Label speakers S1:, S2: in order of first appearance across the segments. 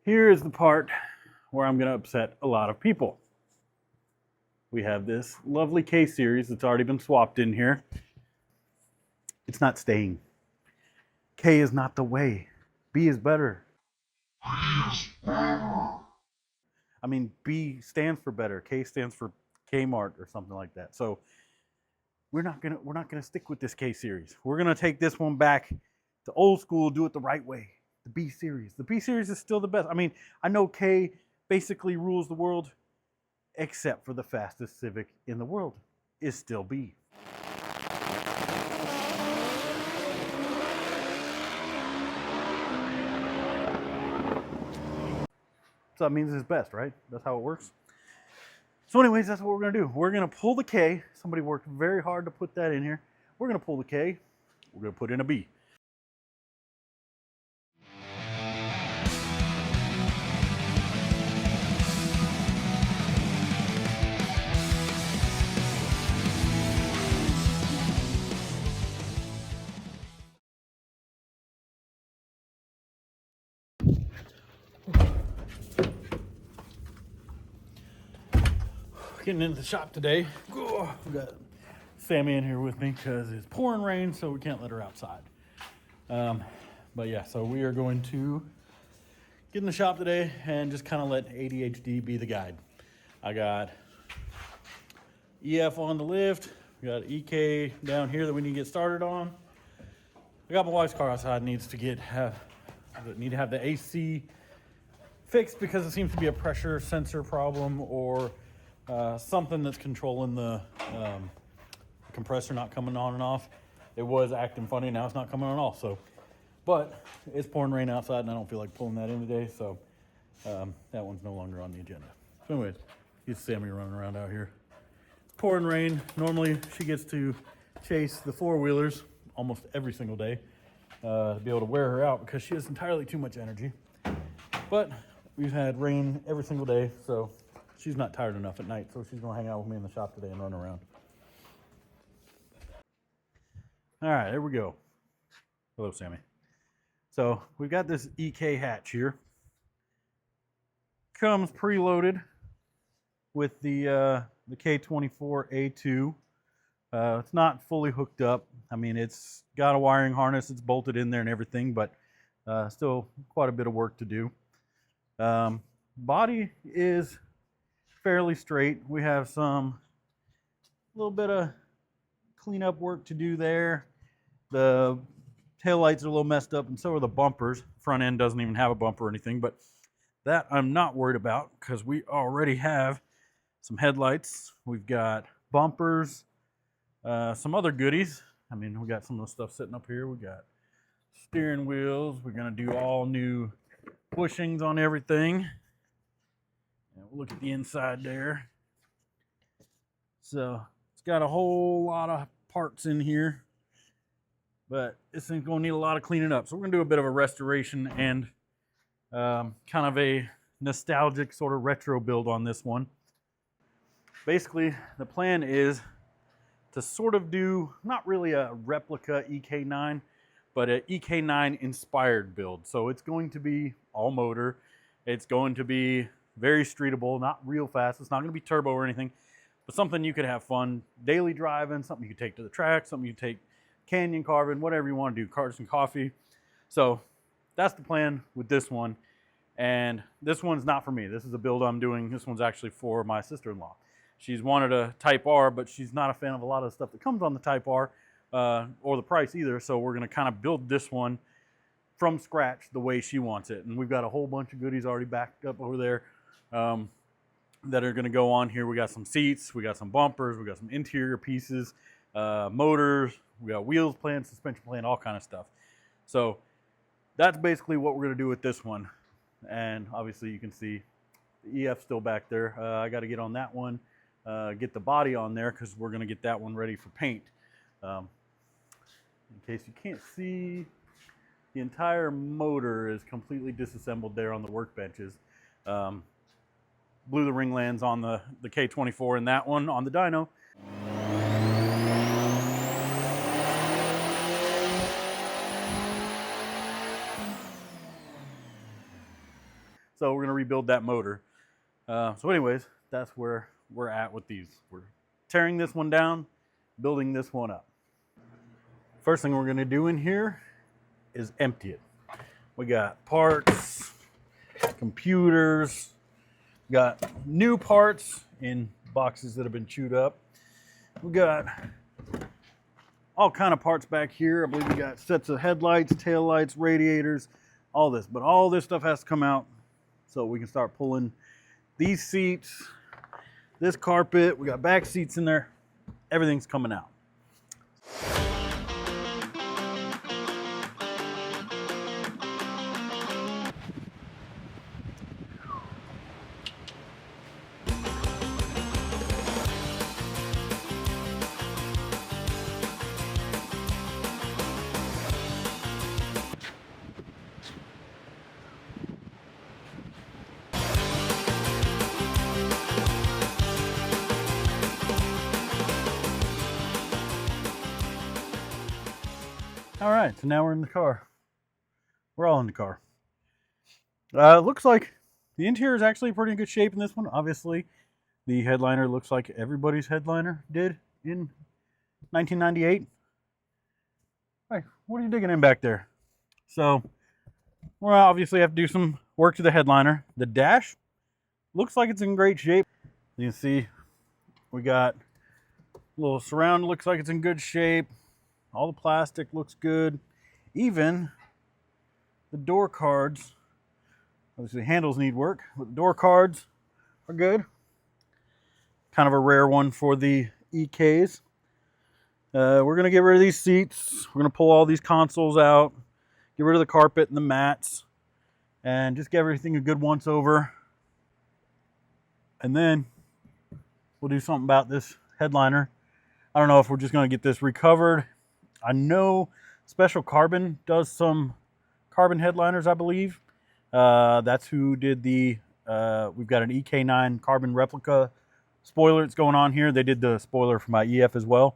S1: Here is the part where I'm going to upset a lot of people. We have this lovely K series that's already been swapped in here. It's not staying. K is not the way. B is better. I mean, B stands for better. K stands for Kmart or something like that. So we're not gonna stick with this K series. We're gonna take this one back to old school, do it the right way. The B series. The B series is still the best. I mean, I know K basically rules the world, except for the fastest Civic in the world is still B. So that means it's best, right? That's how it works. So anyways, that's what we're gonna do. We're gonna pull the K. Somebody worked very hard to put that in here. We're gonna pull the K. We're gonna put in a B. Getting into the shop today. We got Sammy in here with me because it's pouring rain, so we can't let her outside. But yeah, so we are going to get in the shop today and just kind of let ADHD be the guide. I got EF on the lift. We got EK down here that we need to get started on. I got my wife's car outside. Needs to need to have the AC fixed because it seems to be a pressure sensor problem or something that's controlling the compressor not coming on and off. It was acting funny, now it's not coming on and off. So, but it's pouring rain outside and I don't feel like pulling that in today, so that one's no longer on the agenda. So anyways, here's Sammy running around out here. It's pouring rain. Normally she gets to chase the four-wheelers almost every single day to be able to wear her out because she has entirely too much energy. But we've had rain every single day, so she's not tired enough at night, so she's gonna hang out with me in the shop today and run around. All right, there we go. Hello, Sammy. So we've got this EK hatch here. Comes preloaded with the K24A2. It's not fully hooked up. I mean, it's got a wiring harness, it's bolted in there and everything, but still quite a bit of work to do. Body is fairly straight. We have some little bit of cleanup work to do there. The taillights are a little messed up and so are the bumpers. Front end doesn't even have a bumper or anything, but that I'm not worried about because we already have some headlights. We've got bumpers, some other goodies. I mean, we got some of the stuff sitting up here. We got steering wheels. We're gonna do all new bushings on everything. And we'll look at the inside there. So it's got a whole lot of parts in here, but this thing's gonna need a lot of cleaning up. So we're gonna do a bit of a restoration and kind of a nostalgic sort of retro build on this one. Basically, the plan is to sort of do, not really a replica EK9, but an EK9 inspired build. So it's going to be all motor. It's going to be very streetable, not real fast. It's not going to be turbo or anything, but something you could have fun daily driving, something you could take to the track, something you take canyon carving, whatever you want to do, cars and coffee. So that's the plan with this one. And this one's not for me. This is a build I'm doing. This one's actually for my sister-in-law. She's wanted a Type R, but she's not a fan of a lot of the stuff that comes on the Type R or the price either. So we're going to kind of build this one from scratch the way she wants it. And we've got a whole bunch of goodies already backed up over there that are going to go on here. We got some seats, we got some bumpers, we got some interior pieces, motors, we got wheels planned, suspension planned, all kind of stuff. So that's basically what we're going to do with this one. And obviously you can see the EF still back there. I got to get on that one, get the body on there because we're going to get that one ready for paint. In case you can't see, the entire motor is completely disassembled there on the workbenches. Blew the ring lands on the K24 and that one on the dyno. So we're gonna rebuild that motor. So anyways, that's where we're at with these. We're tearing this one down, building this one up. First thing we're gonna do in here is empty it. We got parts, computers, got new parts in boxes that have been chewed up. We got all kind of parts back here. I believe we got sets of headlights, taillights, radiators, all this. But all this stuff has to come out so we can start pulling these seats, this carpet. We got back seats in there. Everything's coming out. All right, so now we're in the car. We're all in the car. Looks like the interior is actually pretty good shape in this one. Obviously, the headliner looks like everybody's headliner did in 1998. Hey, what are you digging in back there? So, we'll obviously have to do some work to the headliner. The dash looks like it's in great shape. You can see we got a little surround, looks like it's in good shape. All the plastic looks good. Even the door cards, obviously handles need work, but the door cards are good. Kind of a rare one for the EKs. We're gonna get rid of these seats. We're gonna pull all these consoles out, get rid of the carpet and the mats, and just give everything a good once over. And then we'll do something about this headliner. I don't know if we're just gonna get this recovered. I know Special Carbon does some carbon headliners, I believe. That's who did the, we've got an EK9 carbon replica spoiler that's going on here. They did the spoiler for my EF as well.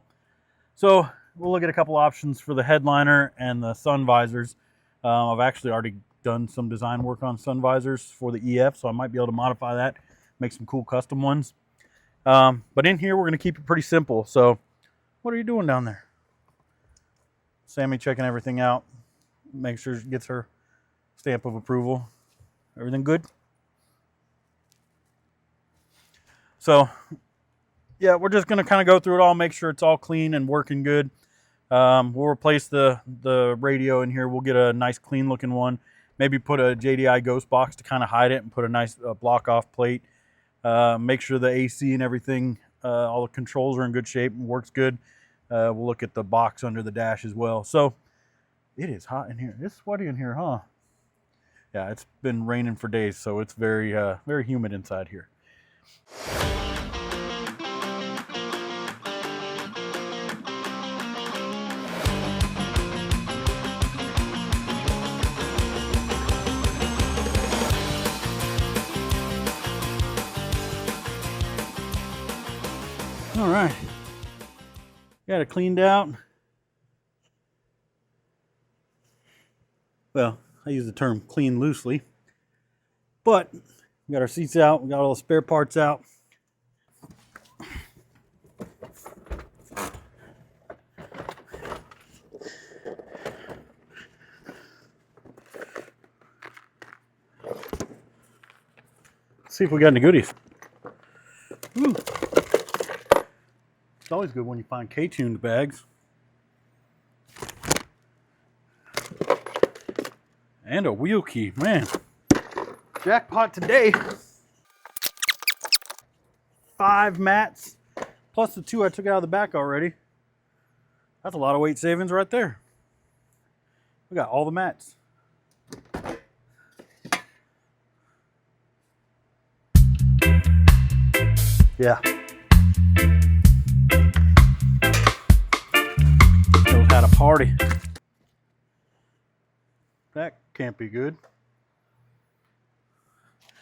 S1: So we'll look at a couple options for the headliner and the sun visors. I've actually already done some design work on sun visors for the EF, so I might be able to modify that, make some cool custom ones. But in here, we're gonna keep it pretty simple. So what are you doing down there? Sammy checking everything out, make sure she gets her stamp of approval. Everything good? So, yeah, we're just going to kind of go through it all, make sure it's all clean and working good. We'll replace the radio in here. We'll get a nice clean looking one. Maybe put a JDI ghost box to kind of hide it and put a nice block off plate. Make sure the AC and everything, all the controls are in good shape and works good. We'll look at the box under the dash as well. So it is hot in here. It's sweaty in here, huh? Yeah, it's been raining for days, so it's very, very humid inside here. All right. Got it cleaned out. Well, I use the term clean loosely, but we got our seats out. We got all the spare parts out. Let's see if we got any goodies. Ooh. It's always good when you find K-tuned bags. And a wheel key, man. Jackpot today. 5 mats, plus the 2 I took out of the back already. That's a lot of weight savings right there. We got all the mats. Yeah. Those had a party. That can't be good.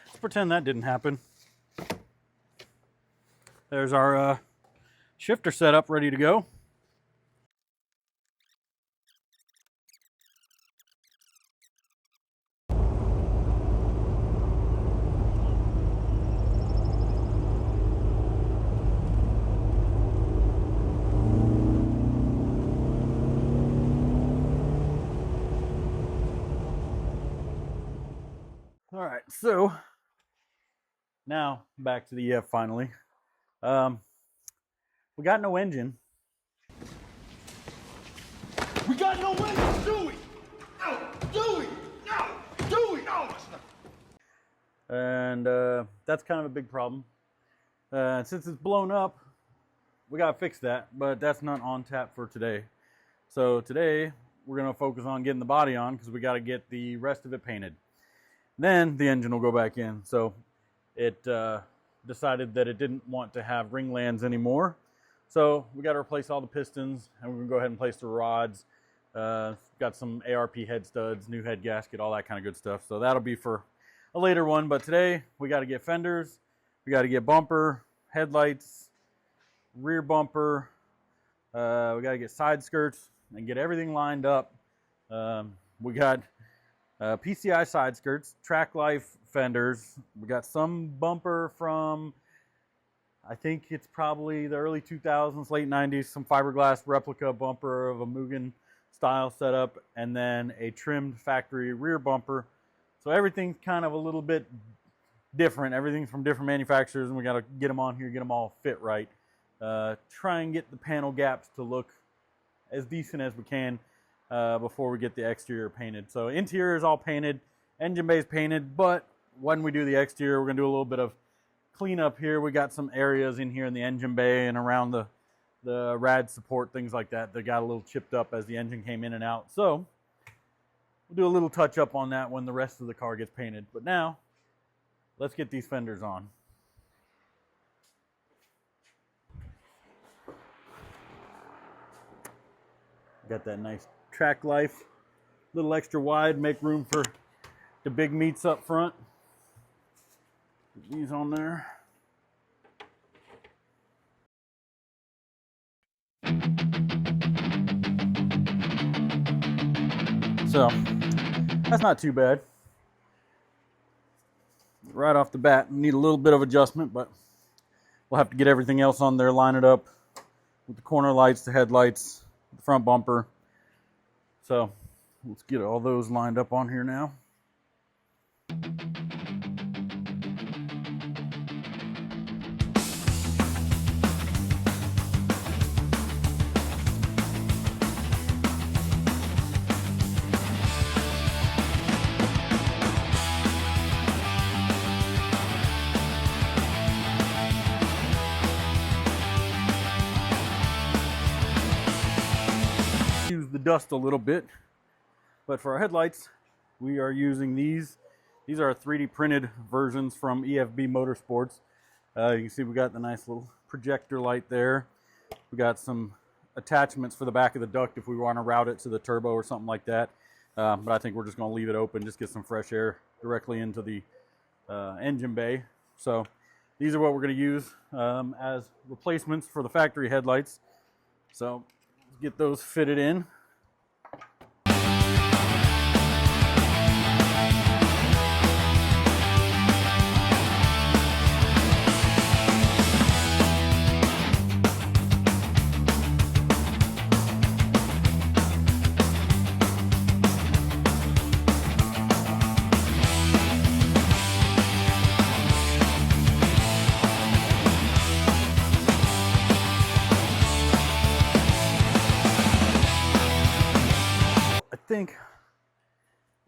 S1: Let's pretend that didn't happen. There's our shifter setup ready to go. All right, so now back to the EF finally. We got no engine.
S2: We got no engine, do we? No, do we? No, do we? No, it's not.
S1: And that's kind of a big problem. Since it's blown up, we got to fix that, but that's not on tap for today. So today, we're going to focus on getting the body on because we got to get the rest of it painted. Then the engine will go back in. So it decided that it didn't want to have ring lands anymore. So we got to replace all the pistons, and we're going to go ahead and place the rods. Got some ARP head studs, new head gasket, all that kind of good stuff. So that'll be for a later one. But today, we got to get fenders. We got to get bumper, headlights, rear bumper. We got to get side skirts and get everything lined up. We got PCI side skirts, track life fenders. We got some bumper from, I think it's probably the early 2000s, late 90s, some fiberglass replica bumper of a Mugen style setup, and then a trimmed factory rear bumper. So everything's kind of a little bit different. Everything's from different manufacturers, and we got to get them on here, get them all fit right. Try and get the panel gaps to look as decent as we can before we get the exterior painted. So interior is all painted, engine bay is painted, but when we do the exterior, we're going to do a little bit of cleanup here. We got some areas in here in the engine bay and around the rad support, things like that. They got a little chipped up as the engine came in and out. So we'll do a little touch up on that when the rest of the car gets painted. But now, let's get these fenders on. Got that nice track life, a little extra wide, make room for the big meats up front. Put these on there. So that's not too bad. Right off the bat, need a little bit of adjustment, but we'll have to get everything else on there, line it up with the corner lights, the headlights, the front bumper. So let's get all those lined up on here now. Use the dust a little bit, but for our headlights we are using these are 3D printed versions from EFB Motorsports. You can see we got the nice little projector light there. We got some attachments for the back of the duct if we want to route it to the turbo or something like that, but I think we're just going to leave it open, just get some fresh air directly into the engine bay. So these are what we're going to use as replacements for the factory headlights. So get those fitted in. I think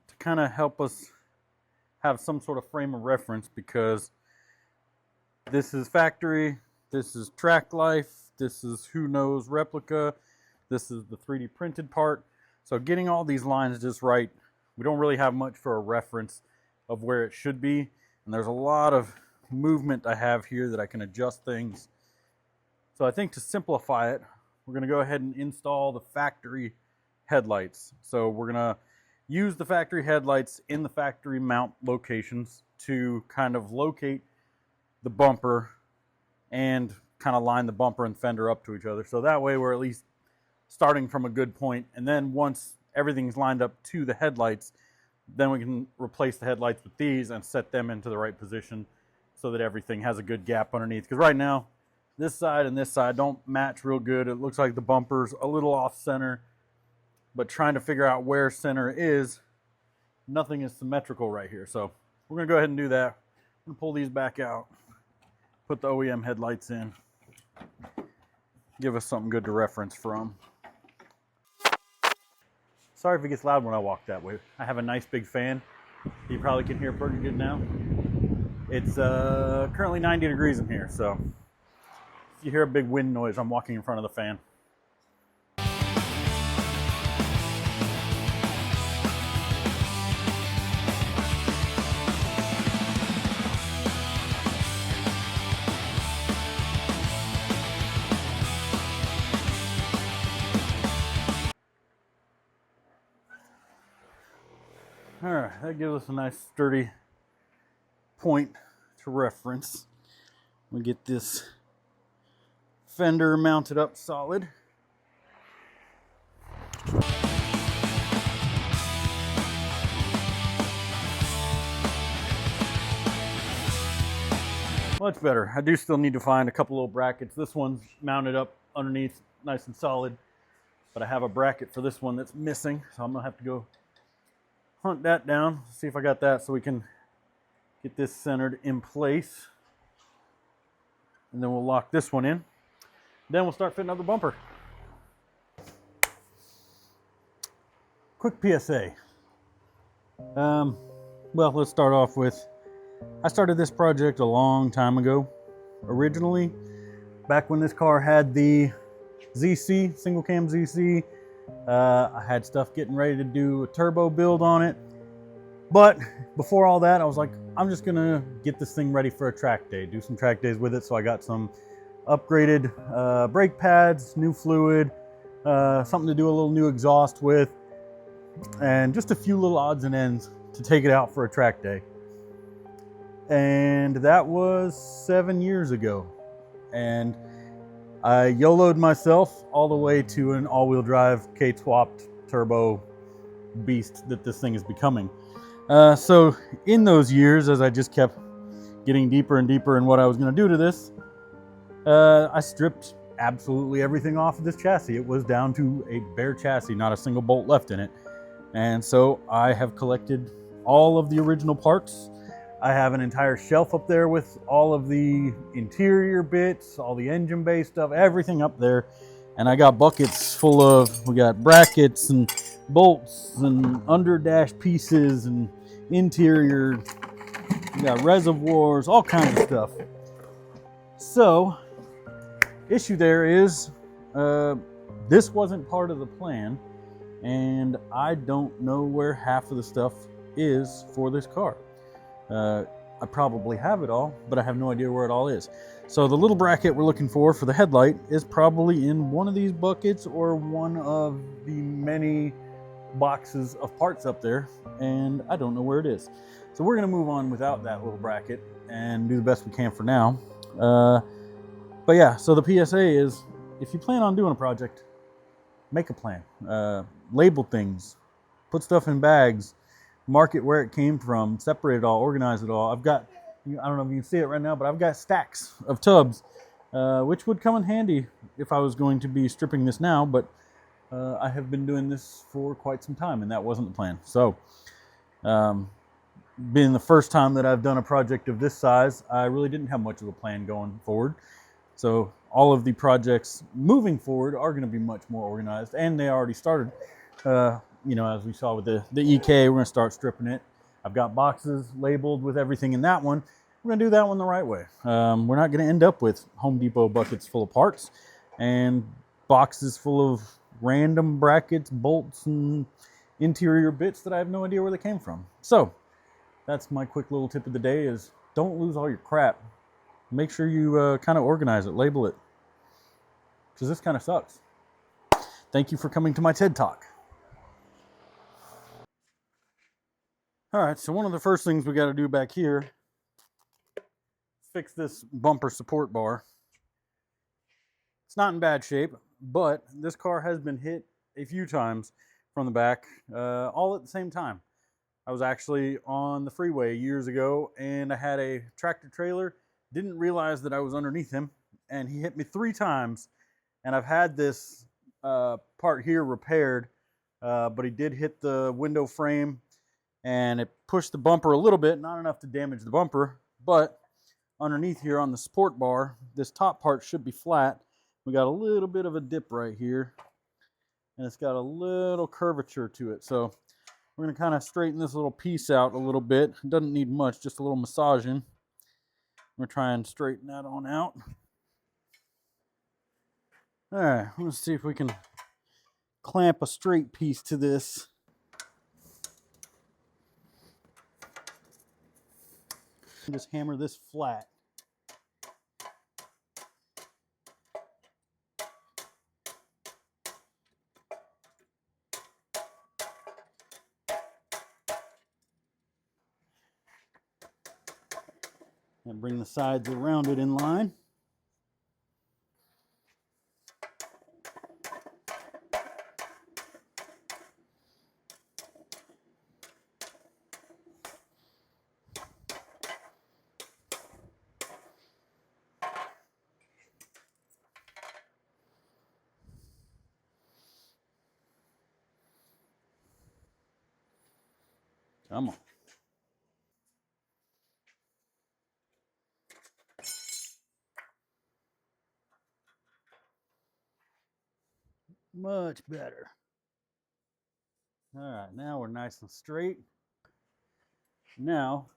S1: to kind of help us have some sort of frame of reference, because this is factory, this is track life, this is who knows replica, this is the 3D printed part. So getting all these lines just right, we don't really have much for a reference of where it should be, and there's a lot of movement I have here that I can adjust things. So I think to simplify it, we're going to go ahead and install the factory headlights. So we're gonna use the factory headlights in the factory mount locations to kind of locate the bumper and kind of line the bumper and fender up to each other. So that way we're at least starting from a good point. And then once everything's lined up to the headlights, then we can replace the headlights with these and set them into the right position so that everything has a good gap underneath. Because right now, this side and this side don't match real good. It looks like the bumper's a little off center, but trying to figure out where center is, nothing is symmetrical right here. So we're gonna go ahead and do that. I'm gonna pull these back out, put the OEM headlights in, give us something good to reference from. Sorry if it gets loud when I walk that way. I have a nice big fan. You probably can hear pretty good now. It's currently 90 degrees in here, so if you hear a big wind noise, I'm walking in front of the fan. All right, that gives us a nice sturdy point to reference. We get this fender mounted up solid. Much better. I do still need to find a couple little brackets. This one's mounted up underneath nice and solid, but I have a bracket for this one that's missing, so I'm gonna have to go hunt that down, see if I got that so we can get this centered in place. And then we'll lock this one in. Then we'll start fitting up the bumper. Quick PSA. Well, let's start off with, I started this project a long time ago. Originally, back when this car had the ZC, single cam ZC, I had stuff getting ready to do a turbo build on it. But before all that, I was like, I'm just gonna get this thing ready for a track day, do some track days with it. So I got some upgraded brake pads, new fluid, something to do a little new exhaust with, and just a few little odds and ends to take it out for a track day. And that was 7 years ago. And I YOLO'd myself all the way to an all-wheel drive K-swapped turbo beast that this thing is becoming. So in those years, as I just kept getting deeper and deeper in what I was going to do to this, I stripped absolutely everything off of this chassis. It was down to a bare chassis, not a single bolt left in it. And so I have collected all of the original parts. I have an entire shelf up there with all of the interior bits, all the engine bay stuff, everything up there. And I got buckets full of, we got brackets and bolts and under dash pieces and interior, we got reservoirs, all kinds of stuff. So, issue there is, this wasn't part of the plan, and I don't know where half of the stuff is for this car. I probably have it all, but I have no idea where it all is. So the little bracket we're looking for the headlight is probably in one of these buckets or one of the many boxes of parts up there, and I don't know where it is. So we're gonna move on without that little bracket and do the best we can for now. But yeah, so the PSA is, if you plan on doing a project, make a plan. Label things, put stuff in bags, mark it where it came from, separate it all, organize it all. I've got, I don't know if you can see it right now, but I've got stacks of tubs, which would come in handy if I was going to be stripping this now, but I have been doing this for quite some time, and that wasn't the plan. So, being the first time that I've done a project of this size, I really didn't have much of a plan going forward. So all of the projects moving forward are going to be much more organized, and they already started. You know, as we saw with the EK, we're going to start stripping it. I've got boxes labeled with everything in that one. We're going to do that one the right way. We're not going to end up with Home Depot buckets full of parts and boxes full of random brackets, bolts, and interior bits that I have no idea where they came from. So that's my quick little tip of the day is don't lose all your crap. Make sure you kind of organize it, label it, because this kind of sucks. Thank you for coming to my TED Talk. All right, so one of the first things we got to do back here is fix this bumper support bar. It's not in bad shape, but this car has been hit a few times from the back, all at the same time. I was actually on the freeway years ago, and I had a tractor trailer, didn't realize that I was underneath him, and he hit me 3 times, and I've had this part here repaired, but he did hit the window frame, and it pushed the bumper a little bit, not enough to damage the bumper, but underneath here on the support bar, this top part should be flat. We got a little bit of a dip right here, and it's got a little curvature to it. So we're going to kind of straighten this little piece out a little bit. It doesn't need much, just a little massaging. We're trying to straighten that on out. All right, let's see if we can clamp a straight piece to this. Just hammer this flat. And bring the sides around it in line. Come on. Much better. All right, now we're nice and straight. Now,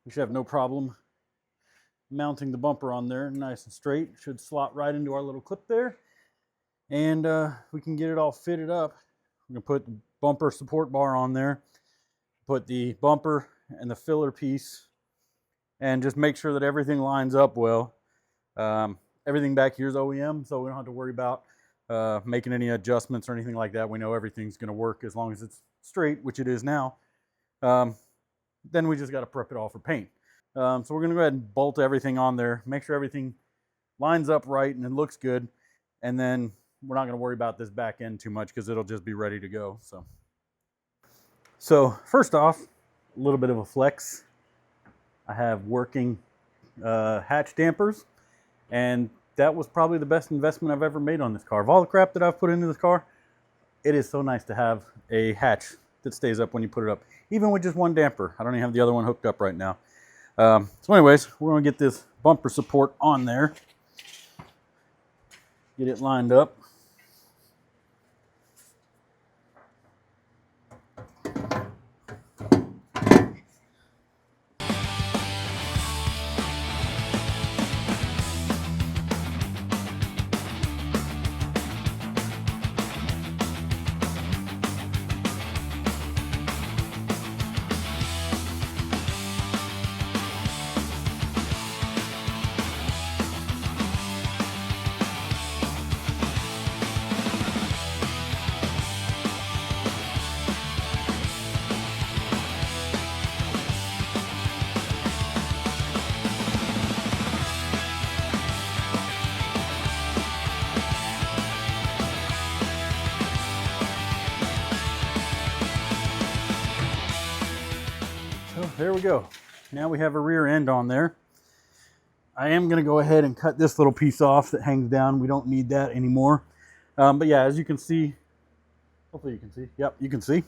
S1: we should have no problem mounting the bumper on there nice and straight. Should slot right into our little clip there. And we can get it all fitted up. We're going to put the bumper support bar on there, put the bumper and the filler piece, and just make sure that everything lines up well. Everything back here is OEM, so we don't have to worry about making any adjustments or anything like that. We know everything's going to work as long as it's straight, which it is now. Then we just got to prep it all for paint. So we're going to go ahead and bolt everything on there, make sure everything lines up right and it looks good, and then we're not going to worry about this back end too much because it'll just be ready to go. So first off, a little bit of a flex. I have working hatch dampers, and that was probably the best investment I've ever made on this car. Of all the crap that I've put into this car, it is so nice to have a hatch that stays up when you put it up, even with just one damper. I don't even have the other one hooked up right now. So anyways, we're going to get this bumper support on there, get it lined up. There we go. Now we have a rear end on there. I am going to go ahead and cut this little piece off that hangs down. We don't need that anymore. But yeah, as you can see, hopefully you can see. Yep, you can see.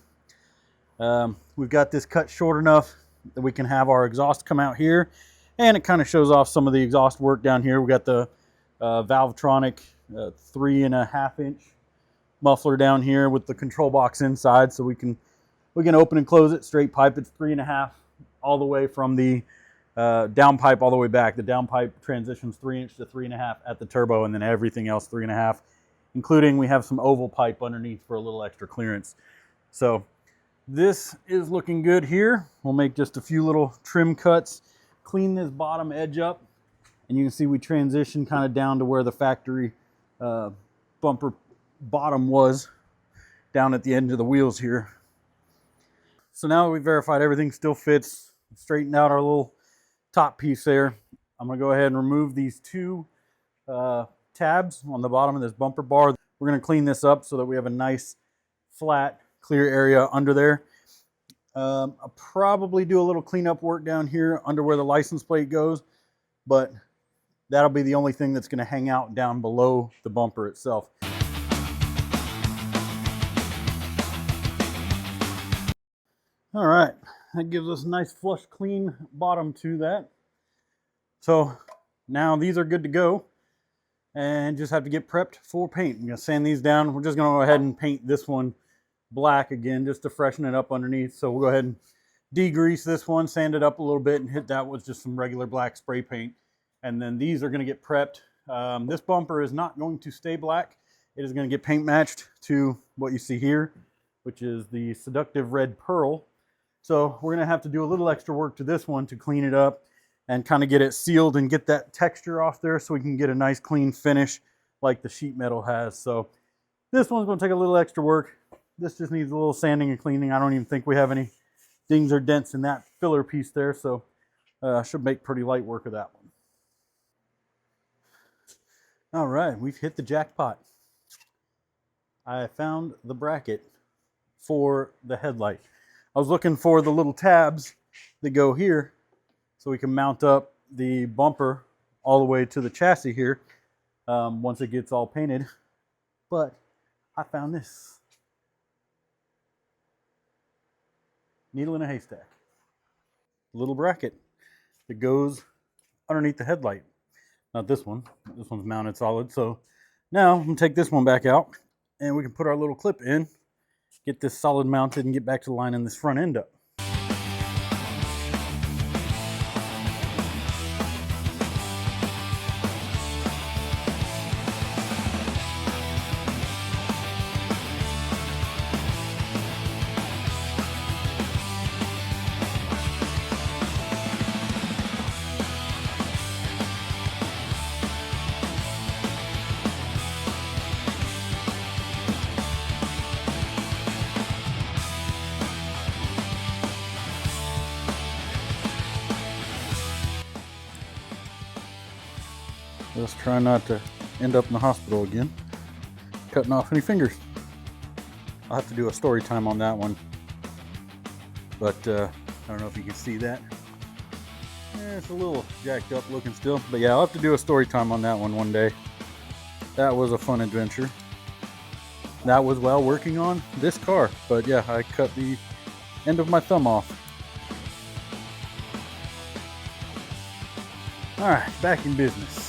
S1: We've got this cut short enough that we can have our exhaust come out here. And it kind of shows off some of the exhaust work down here. We got the Valvetronic 3.5-inch muffler down here with the control box inside, so we can open and close it, straight pipe. It's 3.5 all the way from the downpipe all the way back. The downpipe transitions 3-inch to 3.5 at the turbo, and then everything else 3.5, including we have some oval pipe underneath for a little extra clearance. So this is looking good here. We'll make just a few little trim cuts, clean this bottom edge up, and you can see we transition kind of down to where the factory bumper bottom was, down at the end of the wheels here. So now we verified everything still fits, straightened out our little top piece there. I'm going to go ahead and remove these two tabs on the bottom of this bumper bar. We're going to clean this up so that we have a nice flat clear area under there. I'll probably do a little cleanup work down here under where the license plate goes, but that'll be the only thing that's going to hang out down below the bumper itself. All right, that gives us a nice flush clean bottom to that. So now these are good to go and just have to get prepped for paint. I'm gonna sand these down. We're just gonna go ahead and paint this one black again just to freshen it up underneath. So we'll go ahead and degrease this one, sand it up a little bit, and hit that with just some regular black spray paint. And then these are gonna get prepped. This bumper is not going to stay black. It is gonna get paint matched to what you see here, which is the Seductive Red Pearl. So we're gonna have to do a little extra work to this one to clean it up and kind of get it sealed and get that texture off there so we can get a nice clean finish like the sheet metal has. So this one's gonna take a little extra work. This just needs a little sanding and cleaning. I don't even think we have any dings or dents in that filler piece there, so should make pretty light work of that one. All right, we've hit the jackpot. I found the bracket for the headlight. I was looking for the little tabs that go here so we can mount up the bumper all the way to the chassis here once it gets all painted. But I found this. Needle in a haystack. Little bracket that goes underneath the headlight. Not this one. This one's mounted solid. So now I'm going to take this one back out and we can put our little clip in, get this solid mounted, and get back to lining this front end up. Let's try not to end up in the hospital again, cutting off any fingers. I'll have to do a story time on that one, but I don't know if you can see that. It's a little jacked up looking still, but yeah, I'll have to do a story time on that one day. That was a fun adventure. That was while working on this car, but yeah, I cut the end of my thumb off. All right, back in business.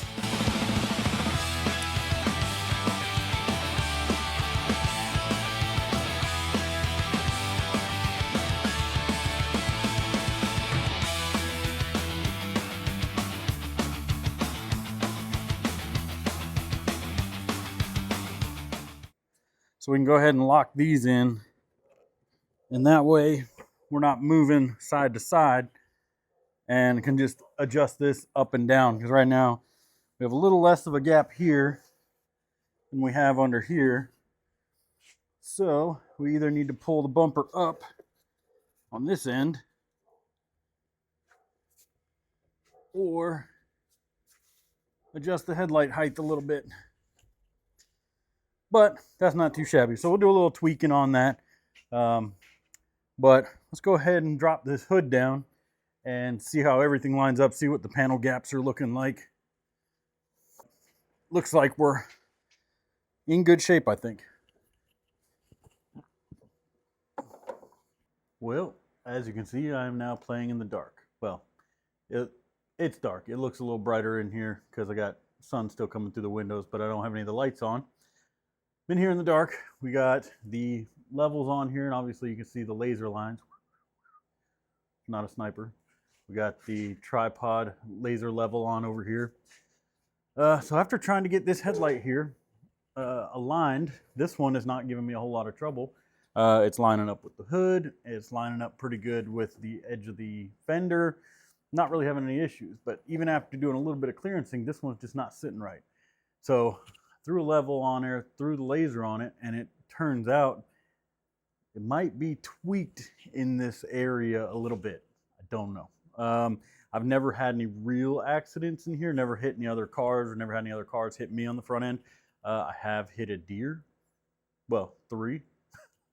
S1: So we can go ahead and lock these in, and that way we're not moving side to side and can just adjust this up and down, because right now we have a little less of a gap here than we have under here. So we either need to pull the bumper up on this end or adjust the headlight height a little bit. But that's not too shabby. So we'll do a little tweaking on that. But let's go ahead and drop this hood down and see how everything lines up, see what the panel gaps are looking like. Looks like we're in good shape, I think. Well, as you can see, I am now playing in the dark. Well, it's dark. It looks a little brighter in here because I got sun still coming through the windows, but I don't have any of the lights on. Been here in the dark. We got the levels on here, and obviously you can see the laser lines. Not a sniper. We got the tripod laser level on over here. So after trying to get this headlight here aligned, this one is not giving me a whole lot of trouble. It's lining up with the hood. It's lining up pretty good with the edge of the fender. Not really having any issues, but even after doing a little bit of clearancing, this one's just not sitting right. So threw a level on there, threw the laser on it, and it turns out it might be tweaked in this area a little bit. I don't know. I've never had any real accidents in here, never hit any other cars, or never had any other cars hit me on the front end. I have hit a deer, well, 3.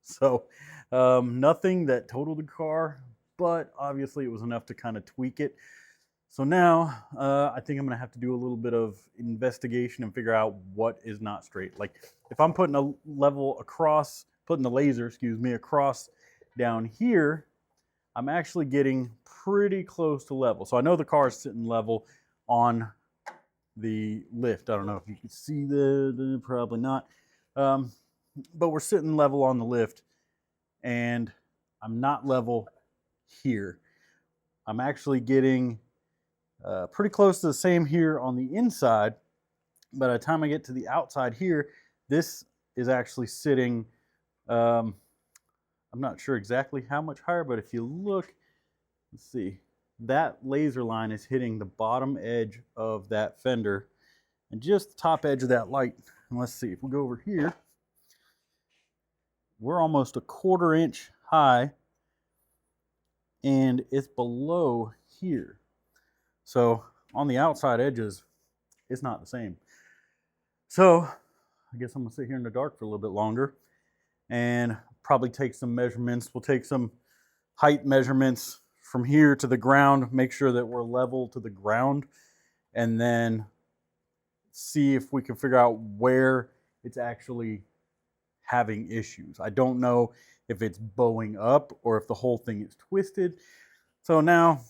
S1: So nothing that totaled the car, but obviously it was enough to kind of tweak it. So now I think I'm going to have to do a little bit of investigation and figure out what is not straight. Like if I'm putting a level across, putting the laser, across down here, I'm actually getting pretty close to level. So I know the car is sitting level on the lift. I don't know if you can see probably not. But we're sitting level on the lift, and I'm not level here. I'm actually getting pretty close to the same here on the inside. By the time I get to the outside here, this is actually sitting, I'm not sure exactly how much higher, but if you look, let's see, that laser line is hitting the bottom edge of that fender and just the top edge of that light. And let's see, if we go over here, we're almost a 1/4 inch high, and it's below here. So on the outside edges, it's not the same. So I guess I'm gonna sit here in the dark for a little bit longer and probably take some measurements. We'll take some height measurements from here to the ground, make sure that we're level to the ground, and then see if we can figure out where it's actually having issues. I don't know if it's bowing up or if the whole thing is twisted. So now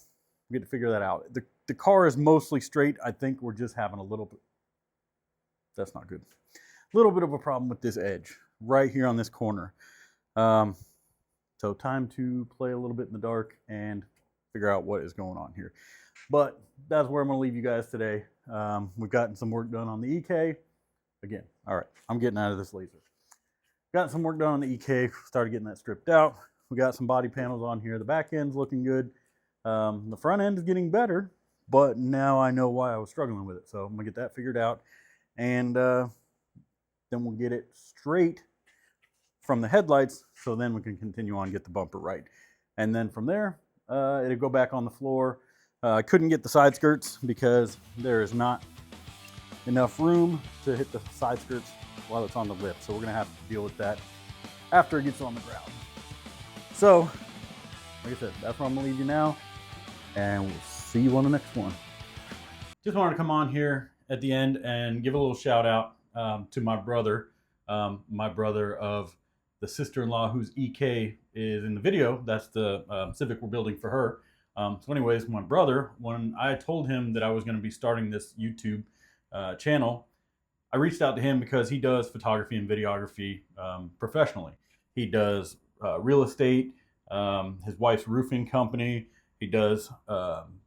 S1: we get to figure that out. The car is mostly straight. I think we're just having a little bit, that's not good, a little bit of a problem with this edge right here on this corner. So time to play a little bit in the dark and figure out what is going on here. But that's where I'm gonna leave you guys today. We've gotten some work done on the EK. Again, all right, I'm getting out of this laser. Got some work done on the EK, started getting that stripped out. We got some body panels on here. The back end's looking good. The front end is getting better, but now I know why I was struggling with it. So I'm gonna get that figured out, and then we'll get it straight from the headlights, so then we can continue on and get the bumper right. And then from there, it'll go back on the floor. I couldn't get the side skirts because there is not enough room to hit the side skirts while it's on the lift. So we're gonna have to deal with that after it gets on the ground. So, like I said, that's where I'm gonna leave you now, and we'll see you on the next one. Just wanted to come on here at the end and give a little shout out to my brother of the sister-in-law whose EK is in the video. That's the Civic we're building for her. So anyways, my brother, when I told him that I was gonna be starting this YouTube channel, I reached out to him because he does photography and videography professionally. He does real estate, his wife's roofing company. He does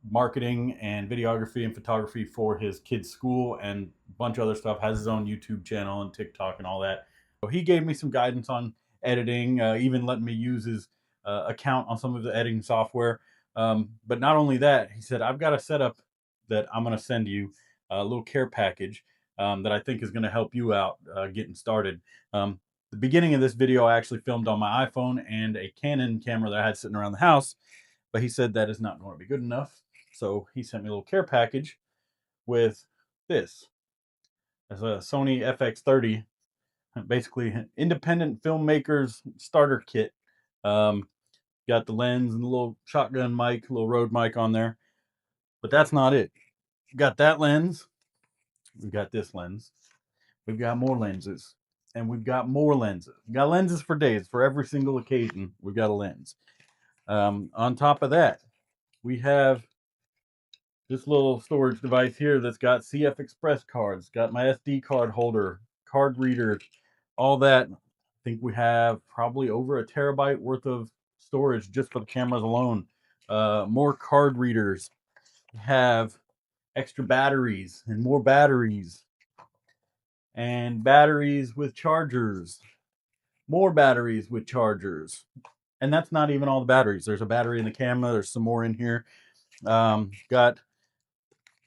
S1: marketing and videography and photography for his kids' school and a bunch of other stuff. Has his own YouTube channel and TikTok and all that. So he gave me some guidance on editing, even letting me use his account on some of the editing software. But not only that, he said, I've got a setup that I'm going to send you, a little care package that I think is going to help you out getting started. The beginning of this video I actually filmed on my iPhone and a Canon camera that I had sitting around the house, but he said that is not going to be good enough. So he sent me a little care package with this. It's a Sony FX30, basically independent filmmakers starter kit. Got the lens and the little shotgun mic, little Rode mic on there. But that's not it. We've got that lens. We've got this lens. We've got more lenses. And we've got more lenses. We've got lenses for days. For every single occasion, we've got a lens. On top of that, we have this little storage device here that's got CF Express cards, got my SD card holder, card reader, all that. I think we have probably over a terabyte worth of storage just for the cameras alone. More card readers. We have extra batteries and more batteries. And batteries with chargers. More batteries with chargers. And that's not even all the batteries. There's a battery in the camera. There's some more in here. Got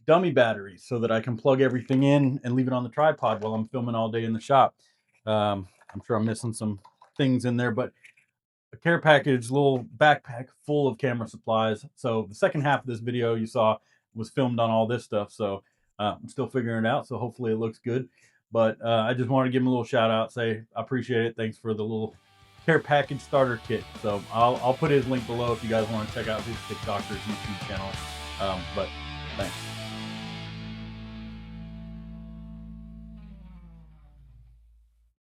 S1: dummy batteries so that I can plug everything in and leave it on the tripod while I'm filming all day in the shop. I'm sure I'm missing some things in there, but a care package, little backpack full of camera supplies. So the second half of this video you saw was filmed on all this stuff. So I'm still figuring it out. So hopefully it looks good. But I just wanted to give him a little shout out, say I appreciate it. Thanks for the little care package starter kit. So I'll put his link below if you guys want to check out his TikTok or his YouTube channel. But thanks.